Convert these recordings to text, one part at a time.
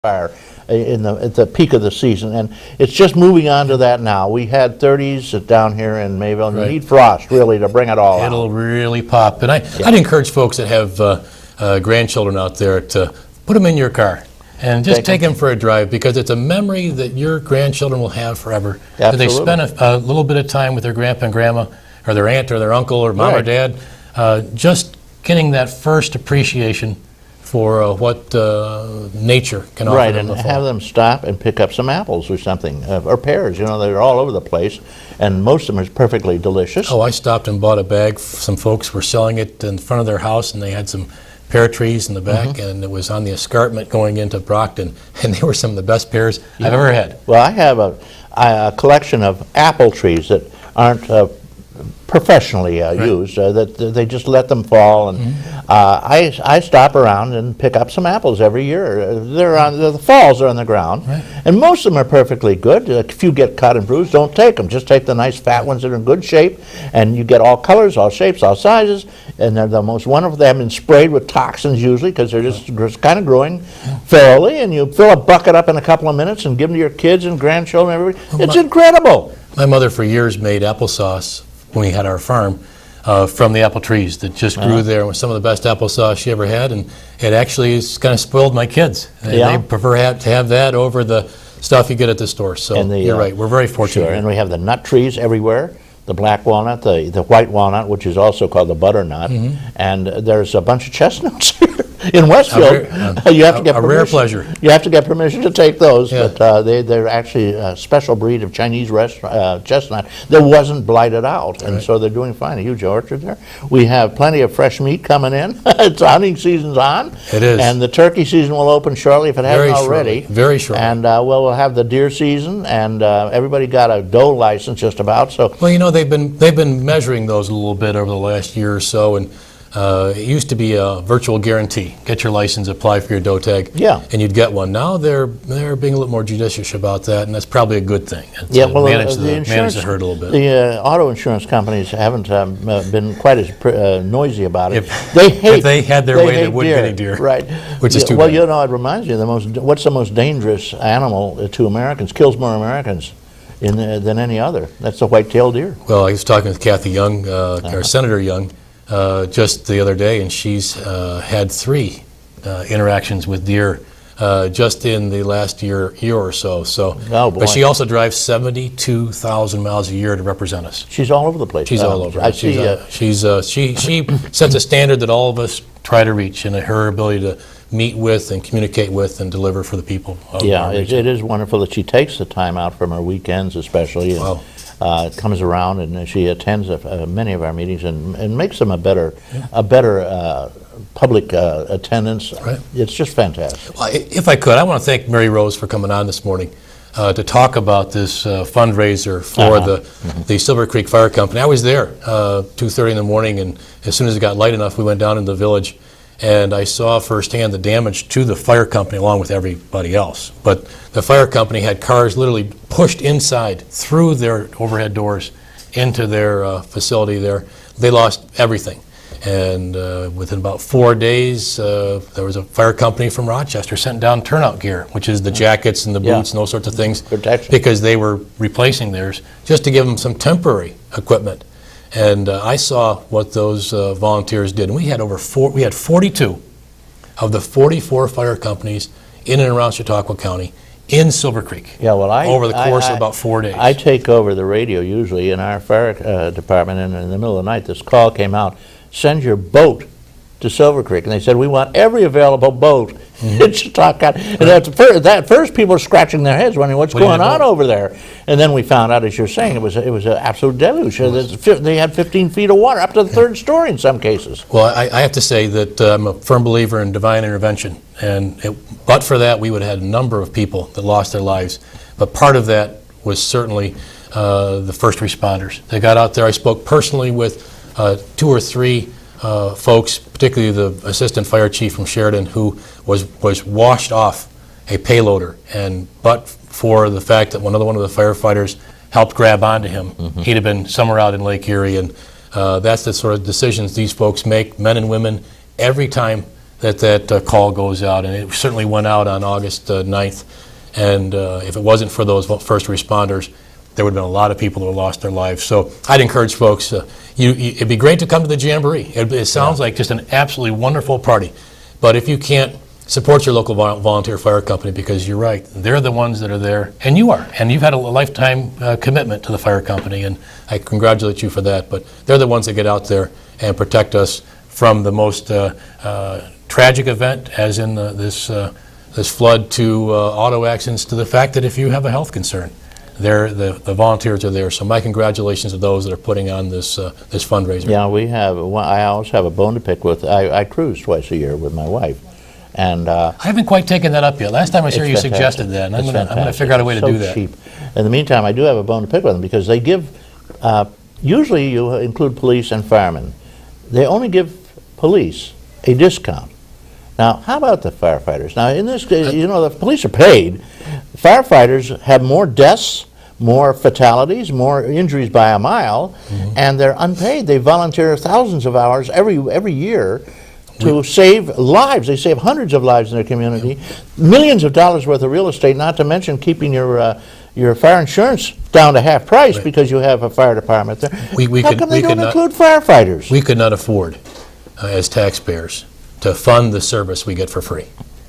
fire at the peak of the season, and it's just moving on to that now. We had 30s down here in Mayville, and you need frost really to bring it all out. It'll really pop. And I'd encourage folks that have grandchildren out there to put them in your car and just take them for a drive, because it's a memory that your grandchildren will have forever. Absolutely. They spend a little bit of time with their grandpa and grandma, or their aunt or their uncle or mom or dad, just getting that first appreciation for what nature can offer. Right, and have them stop and pick up some apples or something, or pears. You know, they're all over the place, and most of them are perfectly delicious. Oh, I stopped and bought a bag. Some folks were selling it in front of their house, and they had some pear trees in the back, and it was on the escarpment going into Brockton, and they were some of the best pears I've ever had. Well, I have a collection of apple trees that aren't professionally used, that they just let them fall, and I stop around and pick up some apples every year. The falls are on the ground, and most of them are perfectly good. If you get cut and bruised, don't take them. Just take the nice fat ones that are in good shape, and you get all colors, all shapes, all sizes, and they're the most wonderful. They haven't been sprayed with toxins usually, because they're just kind of growing thoroughly, and you fill a bucket up in a couple of minutes and give them to your kids and grandchildren, everybody. It's incredible. My mother for years made applesauce when we had our farm from the apple trees that just grew there. It was some of the best applesauce she ever had, and it actually has kind of spoiled my kids. They prefer to have that over the stuff you get at the store. So you're right, we're very fortunate. Sure, and we have the nut trees everywhere. The black walnut, the white walnut, which is also called the butternut, and there's a bunch of chestnuts here in Westfield. You have to get permission. Rare pleasure. You have to get permission to take those, but they're actually a special breed of Chinese chestnut that wasn't blighted out, and so they're doing fine. A huge orchard there. We have plenty of fresh meat coming in. It's hunting season's on. It is. And the turkey season will open shortly if it hasn't already. Very shortly. And we'll have the deer season, and everybody got a doe license just about. So well, you know, they've been measuring those a little bit over the last year or so, and it used to be a virtual guarantee. Get your license, apply for your doe tag, and you'd get one. Now they're being a little more judicious about that, and that's probably a good thing. Well, manage the herd a little bit. The auto insurance companies haven't been quite as noisy about it. If they had their way, they wouldn't get any deer. Right. Which is too bad. Well, you know, it reminds me, what's the most dangerous animal to Americans, kills more Americans than any other? That's the white-tailed deer. Well, I was talking with Kathy Young, or Senator Young, just the other day, and she's had 3 interactions with deer just in the last year or so. But she also drives 72,000 miles a year to represent us. She's all over the place. She's all over. She sets a standard that all of us try to reach, and her ability to meet with and communicate with and deliver for the people. It is wonderful that she takes the time out from her weekends, especially. And, comes around, and she attends many of our meetings and makes them a better public attendance. It's just fantastic. Well, if I could, I want to thank Mary Rose for coming on this morning to talk about this fundraiser for the Silver Creek Fire Company. I was there 2:30 in the morning, and as soon as it got light enough, we went down into the village, and I saw firsthand the damage to the fire company along with everybody else. But the fire company had cars literally pushed inside through their overhead doors into their facility there. They lost everything. And within about 4 days, there was a fire company from Rochester sent down turnout gear, which is the jackets and the boots and those sorts of things, because they were replacing theirs, just to give them some temporary equipment. And I saw what those volunteers did. And we had we had 42 of the 44 fire companies in and around Chautauqua County in Silver Creek over the course of about 4 days. I take over the radio usually in our fire department, and in the middle of the night this call came out, send your boat to Silver Creek. And they said, we want every available boat in Chautauqua. And at first people were scratching their heads wondering what's going on over there. And then we found out, as you're saying, it was an absolute deluge. They had 15 feet of water, up to the 3rd story in some cases. Well, I have to say that I'm a firm believer in divine intervention. And but for that, we would have had a number of people that lost their lives. But part of that was certainly the first responders. They got out there. I spoke personally with 2 or 3 folks, particularly the assistant fire chief from Sheridan, who was washed off a payloader, but for the fact that one of the firefighters helped grab onto him, he'd have been somewhere out in Lake Erie. And that's the sort of decisions these folks make, men and women, every time that call goes out, and it certainly went out on August 9th. And if it wasn't for those first responders, there would have been a lot of people who lost their lives. So I'd encourage folks, it'd be great to come to the Jamboree. It sounds like just an absolutely wonderful party. But if you can't, support your local volunteer fire company, because you're right, they're the ones that are there, and you are, and you've had a lifetime commitment to the fire company, and I congratulate you for that. But they're the ones that get out there and protect us from the most tragic event, as in this flood, to auto accidents, to the fact that if you have a health concern, the volunteers are there. So my congratulations to those that are putting on this fundraiser. Yeah, I always have a bone to pick with. I cruise twice a year with my wife. And I haven't quite taken that up yet. Last time I was here, you suggested that, and I'm going to figure out a way to do that. Cheap. In the meantime, I do have a bone to pick with them, because they give, usually you include police and firemen. They only give police a discount. Now, how about the firefighters? Now, in this case, the police are paid. Firefighters have more deaths, more fatalities, more injuries by a mile, and they're unpaid. They volunteer thousands of hours every year to save lives. They save hundreds of lives in their community, millions of dollars worth of real estate, not to mention keeping your fire insurance down to half price because you have a fire department there. How come they don't include firefighters? We could not afford, as taxpayers, to fund the service we get for free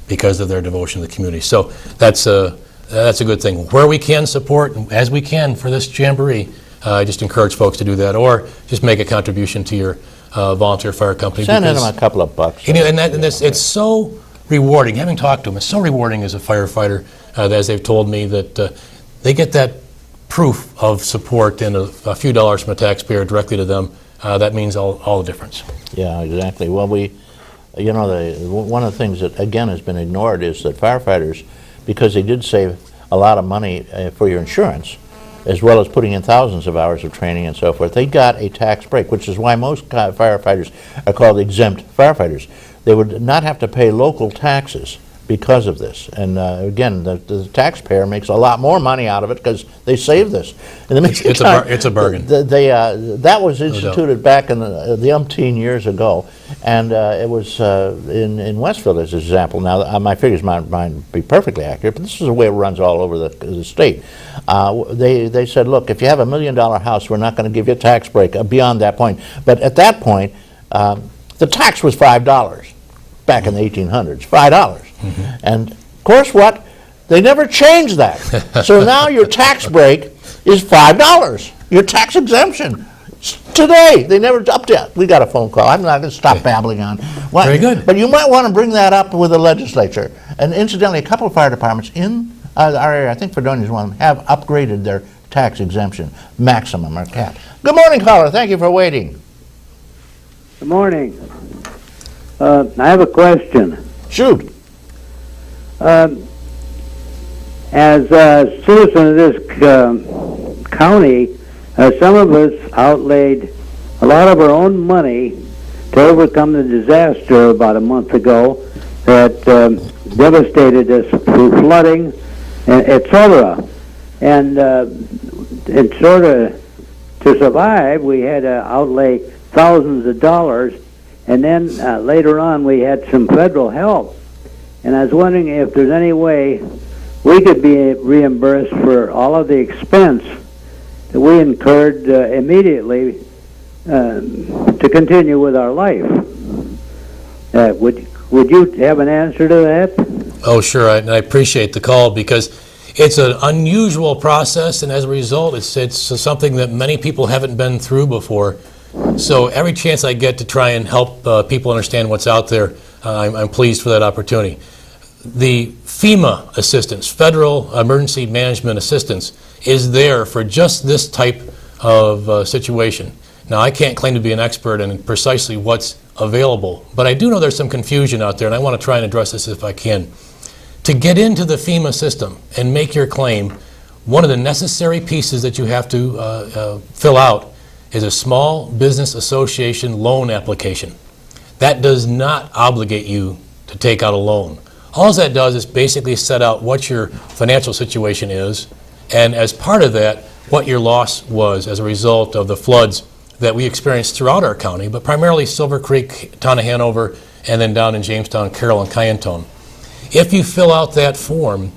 because of their devotion to the community. So that's a good thing. Where we can support, as we can for this Jamboree, I just encourage folks to do that, or just make a contribution to your volunteer fire company. Send them a couple of bucks. It's so rewarding. Having talked to them, it's so rewarding as a firefighter, as they've told me, that they get that proof of support and a few dollars from a taxpayer directly to them. That means all the difference. Yeah, exactly. Well, one of the things that, again, has been ignored is that firefighters, because they did save a lot of money for your insurance, as well as putting in thousands of hours of training and so forth, they got a tax break, which is why most firefighters are called exempt firefighters. They would not have to pay local taxes because of this. And again, the taxpayer makes a lot more money out of it because they save this. It's a bargain. That was instituted back in the umpteen years ago, and it was in Westfield as an example. Now, my figures might be perfectly accurate, but this is the way it runs all over the state. They said, look, if you have $1 million house, we're not going to give you a tax break beyond that point. But at that point, the tax was $5 back in the 1800s, $5. And of course what? They never changed that. So now your tax break is $5. Your tax exemption. Today, they never updated. We got a phone call. I'm not going to stop babbling on. Very good. But you might want to bring that up with the legislature. And incidentally, a couple of fire departments in our area, I think Fredonia is one of them, have upgraded their tax exemption maximum or cap. Good morning, caller. Thank you for waiting. Good morning. I have a question. Shoot. As a citizen of this county, some of us outlaid a lot of our own money to overcome the disaster about a month ago that devastated us through flooding, etc. And in sort of to survive, we had to outlay thousands of dollars, and then later on we had some federal help. And I was wondering if there's any way we could be reimbursed for all of the expense that we incurred immediately to continue with our life. Would you have an answer to that? Oh, sure. I appreciate the call, because it's an unusual process, and as a result, it's something that many people haven't been through before. So every chance I get to try and help people understand what's out there, I'm pleased for that opportunity. The FEMA assistance, Federal Emergency Management Assistance, is there for just this type of situation. Now, I can't claim to be an expert in precisely what's available, but I do know there's some confusion out there, and I want to try and address this if I can. To get into the FEMA system and make your claim, one of the necessary pieces that you have to fill out is a Small Business Association loan application. That does not obligate you to take out a loan. All that does is basically set out what your financial situation is, and as part of that, what your loss was as a result of the floods that we experienced throughout our county, but primarily Silver Creek, Town of Hanover, and then down in Jamestown, Carroll, and Kyanton. If you fill out that form,